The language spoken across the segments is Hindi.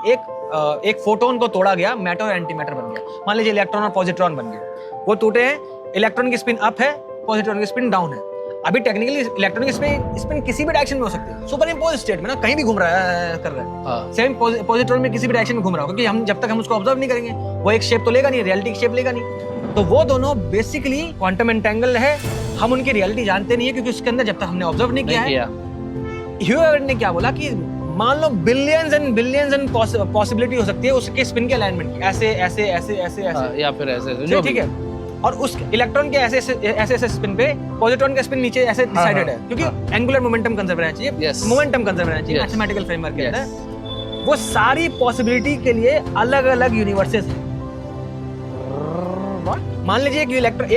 एक फोटोन को तोड़ा गया, मैटर और एंटी मैटर बन गया। मान लीजिए इलेक्ट्रॉन और पॉजिट्रॉन बन गए, वो टूटे हैं, इलेक्ट्रॉन की स्पिन अप है, पॉजिट्रॉन की स्पिन डाउन है। अभी टेक्निकली इलेक्ट्रॉन की स्पिन किसी भी डायरेक्शन में हो सकती है, सुपर इम्पोज स्टेट में ना, कहीं भी घूम रहा है, कर रहा है। सेम पॉजिट्रॉन में किसी भी डायरेक्शन में घूम रहा होगा, क्योंकि हम जब तक हम उसको ऑब्जर्व नहीं करेंगे वो एक शेप तो लेगा नहीं, रियलिटी की शेप लेगा नहीं। तो वो दोनों बेसिकली क्वांटम एंटेंगल है, हम उनकी रियलिटी जानते नहीं है, क्योंकि उसके अंदर जब तक हमने ऑब्जर्व नहीं किया है। ह्यूएवर ने क्या बोला कि मान लो बिलियंस एंड पॉसिबिलिटी हो सकती है उसके स्पिन के अलाइनमेंट की, ऐसे ऐसे ऐसे ऐसे ऐसे या फिर ऐसे, ठीक है। और उस इलेक्ट्रॉन के ऐसे स्पिन पे पॉजिट्रॉन का स्पिन नीचे ऐसे डिसाइडेड है, क्योंकि एंगुलर मोमेंटम कंजर्व रहना चाहिए, मोमेंटम कंजर्व रहना चाहिए मैथमेटिकल फ्रेमवर्क के अंदर। वो सारी पॉसिबिलिटी के लिए अलग अलग यूनिवर्सेस हैं। मान लीजिए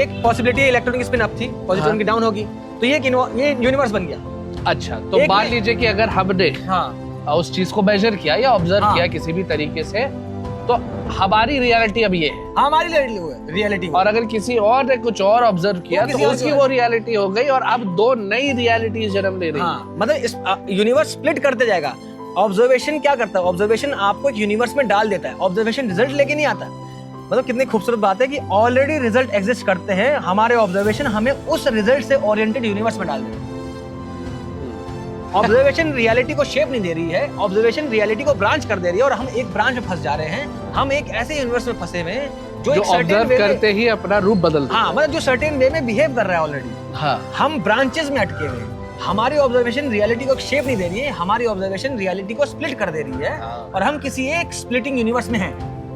एक पॉसिबिलिटी इलेक्ट्रॉन की स्पिन अप थी, पॉजिट्रॉन की डाउन होगी, तो ये यूनिवर्स बन गया। अच्छा, तो मान लीजिए कि अगर हमने उस चीज को मेजर किया या ऑब्जर्व किया किसी भी तरीके से, तो हमारी रियलिटी अब ये है, हमारी रियलिटी। और अगर किसी और ने कुछ और ऑब्जर्व किया तो उसकी वो रियलिटी हो गई, और अब दो नई रियलिटीज जन्म ले रही है। मतलब इस यूनिवर्स स्प्लिट करते जाएगा। ऑब्जर्वेशन क्या करता है? ऑब्जर्वेशन आपको एक यूनिवर्स में डाल देता है, ऑब्जर्वेशन रिजल्ट लेके नहीं आता। मतलब कितनी खूबसूरत बात है कि ऑलरेडी रिजल्ट एग्जिस्ट करते हैं, हमारे ऑब्जर्वेशन हमें उस रिजल्ट से ओरिएंटेड यूनिवर्स में डाल देते हैं। ऑब्जर्वेशन रियलिटी को शेप नहीं दे रही है, ऑब्जर्वेशन रियलिटी को ब्रांच कर दे रही है, और हम एक ब्रांच में फंस जा रहे हैं। हम एक ऐसे यूनिवर्स में फंसे हुए हैं जो ऑब्जर्व करते ही अपना रूप बदलता है। मतलब जो सर्टेन वे में बिहेव कर रहा है ऑलरेडी। हम ब्रांचेस में अटके हुए हैं। हमारी ऑब्जर्वेशन रियलिटी को शेप नहीं दे रही है, हमारी ऑब्जर्वेशन रियलिटी को स्प्लिट कर दे रही है, और हम किसी एक स्प्लिटिंग यूनिवर्स में हैं।